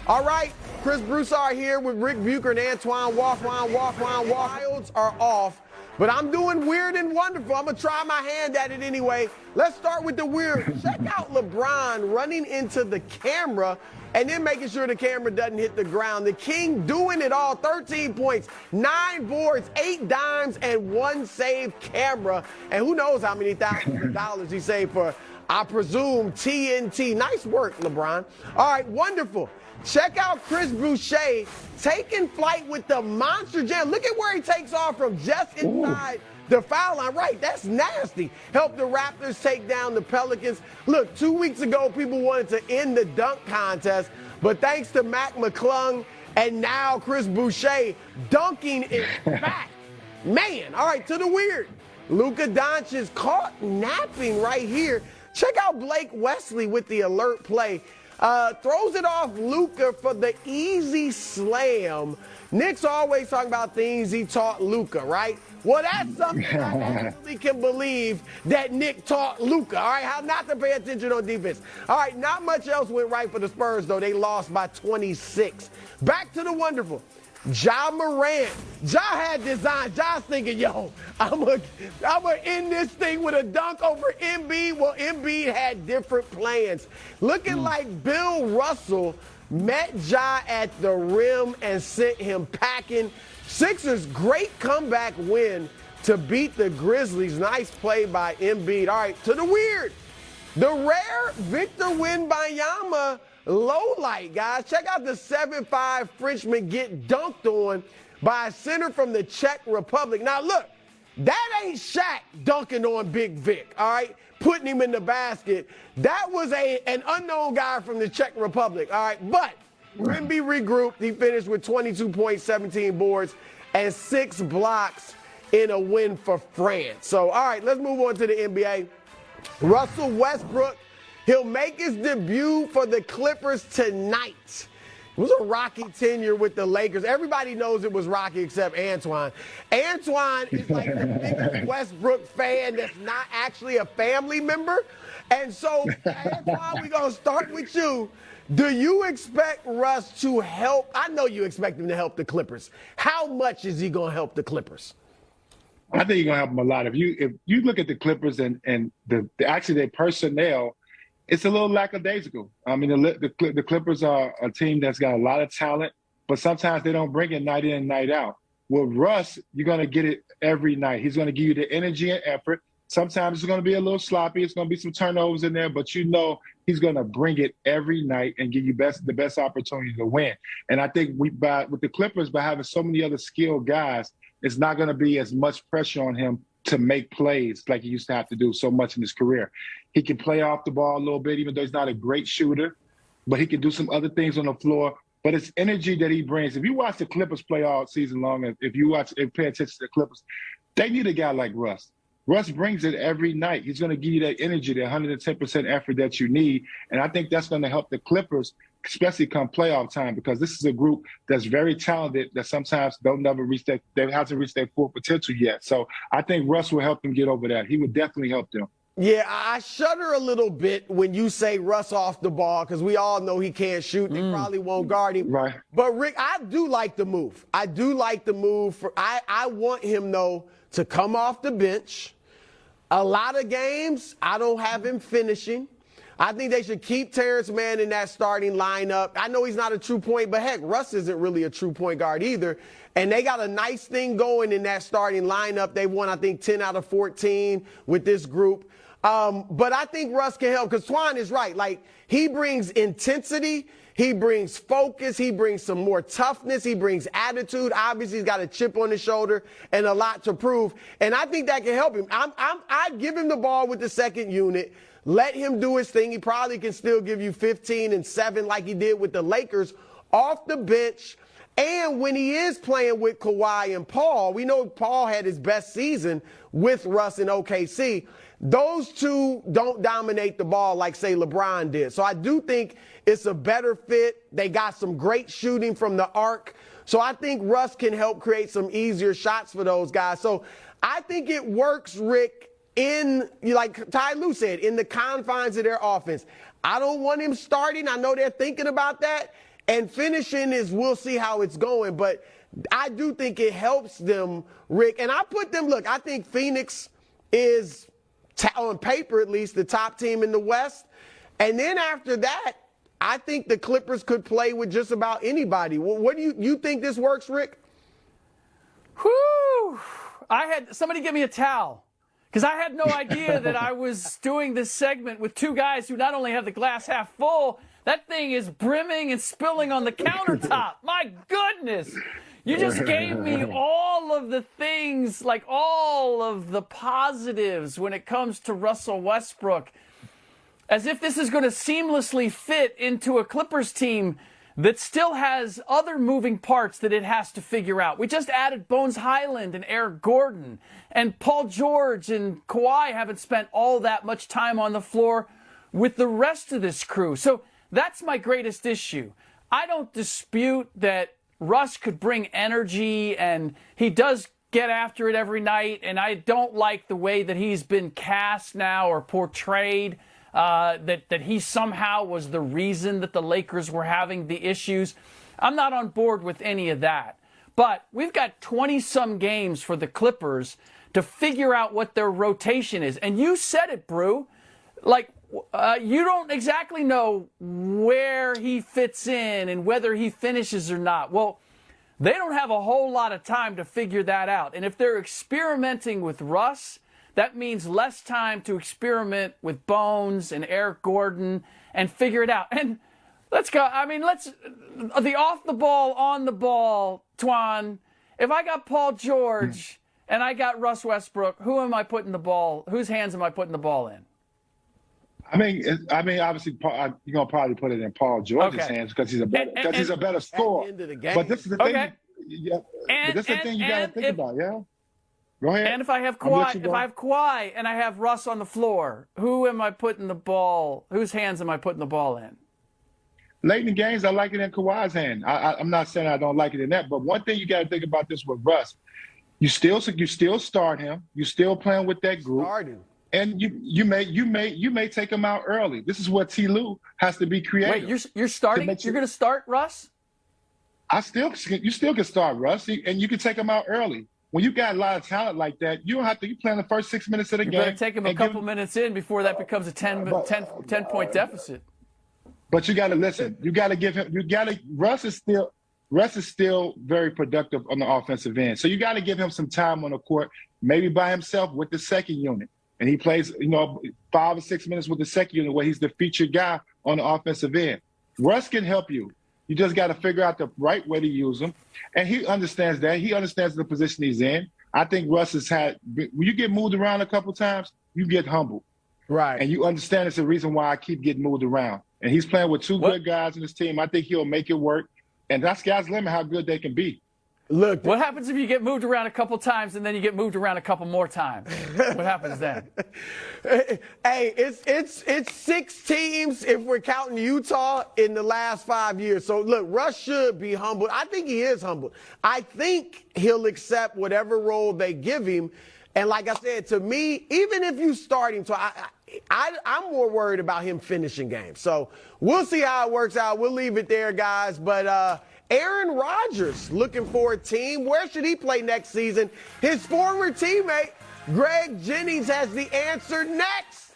All right, Chris Broussard here with Rick Bucher and Antoine Walkline. Wilds are off, but I'm doing weird and wonderful. I'm going to try my hand at it anyway. Let's start with the weird. Check out LeBron running into the camera and then making sure the camera doesn't hit the ground. The King doing it all. 13 points, 9 boards, 8 dimes, and 1 save camera. And who knows how many thousands of dollars he saved for, I presume, TNT. Nice work, LeBron. All right, wonderful. Check out Chris Boucher taking flight with the monster jam. Look at where he takes off from just inside the foul line. Right, that's nasty. Helped the Raptors take down the Pelicans. Look, 2 weeks ago, people wanted to end the dunk contest, but thanks to Mac McClung and now Chris Boucher, dunking is back. Man, all right, to the weird. Luka Doncic caught napping right here. Check out Blake Wesley with the alert play. Throws it off Luka for the easy slam. Nick's always talking about things he taught Luka, right? Well, that's something I actually can believe that Nick taught Luka, all right? How not to pay attention on defense. All right, not much else went right for the Spurs, though. They lost by 26. Back to the wonderful. Ja Morant. Ja had design. Ja's thinking, yo, I'm gonna end this thing with a dunk over Embiid. Well, Embiid had different plans. Looking like Bill Russell met Ja at the rim and sent him packing. Sixers, great comeback win to beat the Grizzlies. Nice play by Embiid. All right, to the weird. The rare Victor Wembanyama low light, guys. Check out the 7'5" Frenchman get dunked on by a center from the Czech Republic. Now, look, that ain't Shaq dunking on Big Vic, all right, putting him in the basket. That was an unknown guy from the Czech Republic, all right? But Wemby regrouped. He finished with 22 points, 17 boards, and 6 blocks in a win for France. So, all right, let's move on to the NBA. Russell Westbrook, he'll make his debut for the Clippers tonight. It was a rocky tenure with the Lakers. Everybody knows it was rocky except Antoine. Antoine is like the biggest Westbrook fan that's not actually a family member. And so, Antoine, we're going to start with you. Do you expect Russ to help? I know you expect him to help the Clippers. How much is he going to help the Clippers? I think he's going to help them a lot. If you look at the Clippers and actually their personnel, it's a little lackadaisical. I mean, the Clippers are a team that's got a lot of talent, but sometimes they don't bring it night in and night out. With Russ, you're going to get it every night. He's going to give you the energy and effort. Sometimes it's going to be a little sloppy. It's going to be some turnovers in there, but you know he's going to bring it every night and give you the best opportunity to win. And I think with the Clippers, by having so many other skilled guys, it's not going to be as much pressure on him to make plays like he used to have to do so much in his career. He can play off the ball a little bit, even though he's not a great shooter, but he can do some other things on the floor. But it's energy that he brings. If you watch the Clippers play all season long, and if pay attention to the Clippers, they need a guy like Russ. Russ brings it every night. He's going to give you that energy, that 110% effort that you need. And I think that's going to help the Clippers, especially come playoff time, because this is a group that's very talented that sometimes they haven't reached their full potential yet. So I think Russ will help them get over that. He would definitely help them. Yeah, I shudder a little bit when you say Russ off the ball because we all know he can't shoot. They probably won't guard him. Right. But, Rick, I do like the move. I do like the move. I want him, though, to come off the bench. A lot of games, I don't have him finishing. I think they should keep Terrence Mann in that starting lineup. I know he's not a true point, but heck, Russ isn't really a true point guard either. And they got a nice thing going in that starting lineup. They won, I think, 10 out of 14 with this group. But I think Russ can help because Twan is right. Like, he brings intensity. He brings focus. He brings some more toughness. He brings attitude. Obviously, he's got a chip on his shoulder and a lot to prove. And I think that can help him. I'd give him the ball with the second unit. Let him do his thing. He probably can still give you 15 and 7 like he did with the Lakers off the bench. And when he is playing with Kawhi and Paul, we know Paul had his best season with Russ in OKC. Those two don't dominate the ball like, say, LeBron did. So I do think it's a better fit. They got some great shooting from the arc. So I think Russ can help create some easier shots for those guys. So I think it works, Rick, like Ty Lue said, in the confines of their offense. I don't want him starting. I know they're thinking about that. And finishing is, we'll see how it's going. But I do think it helps them, Rick. And I put them, look, I think Phoenix is, on paper at least, the top team in the West. And then after that, I think the Clippers could play with just about anybody. What do you think this works, Rick? Whew. I had somebody give me a towel because I had no idea that I was doing this segment with two guys who not only have the glass half full, that thing is brimming and spilling on the countertop. My goodness. You just gave me all of the things, like all of the positives when it comes to Russell Westbrook, as if this is going to seamlessly fit into a Clippers team that still has other moving parts that it has to figure out. We just added Bones Highland and Eric Gordon, and Paul George and Kawhi haven't spent all that much time on the floor with the rest of this crew. So that's my greatest issue. I don't dispute that Russ could bring energy, and he does get after it every night, and I don't like the way that he's been cast now or portrayed, that he somehow was the reason that the Lakers were having the issues. I'm not on board with any of that. But we've got 20-some games for the Clippers to figure out what their rotation is. And you said it, Brew. Like, you don't exactly know where he fits in and whether he finishes or not. Well, they don't have a whole lot of time to figure that out. And if they're experimenting with Russ, that means less time to experiment with Bones and Eric Gordon and figure it out. And let's go. I mean, the off the ball, on the ball, Twan. If I got Paul George and I got Russ Westbrook, whose hands am I putting the ball in? I mean, obviously, you're gonna probably put it in Paul George's hands because he's a better scorer. But this is the thing. But this is the thing you gotta think about. Yeah. Go ahead. And if I have Kawhi, and I have Russ on the floor, whose hands am I putting the ball in? Late in the games, I like it in Kawhi's hand. I'm not saying I don't like it in that, but one thing you got to think about this with Russ, you still start him, you still playing with that group, and you may take him out early. This is what T. Lue has to be creative. Wait, you're starting? You're going to start Russ? You still can start Russ, and you can take him out early. When you got a lot of talent like that, you don't have to. You play in the first 6 minutes of the game. You better take him a couple minutes in before that becomes a 10-point deficit. But you got to listen. You got to give him. Russ is still very productive on the offensive end. So you got to give him some time on the court, maybe by himself with the second unit, and he plays 5 or 6 minutes with the second unit where he's the featured guy on the offensive end. Russ can help you. You just got to figure out the right way to use him. And he understands that. He understands the position he's in. I think Russ has when you get moved around a couple times, you get humbled. Right. And you understand it's the reason why I keep getting moved around. And he's playing with two good guys in his team. I think he'll make it work. And that's sky's limit how good they can be. Look, what happens if you get moved around a couple times and then you get moved around a couple more times? What happens then? Hey, it's 6 teams if we're counting Utah in the last 5 years. So look, Russ should be humbled. I think he is humbled. I think he'll accept whatever role they give him. And like I said, to me, even if you start him, I'm more worried about him finishing games. So we'll see how it works out. We'll leave it there, guys. But Aaron Rodgers looking for a team. Where should he play next season? His former teammate, Greg Jennings, has the answer next.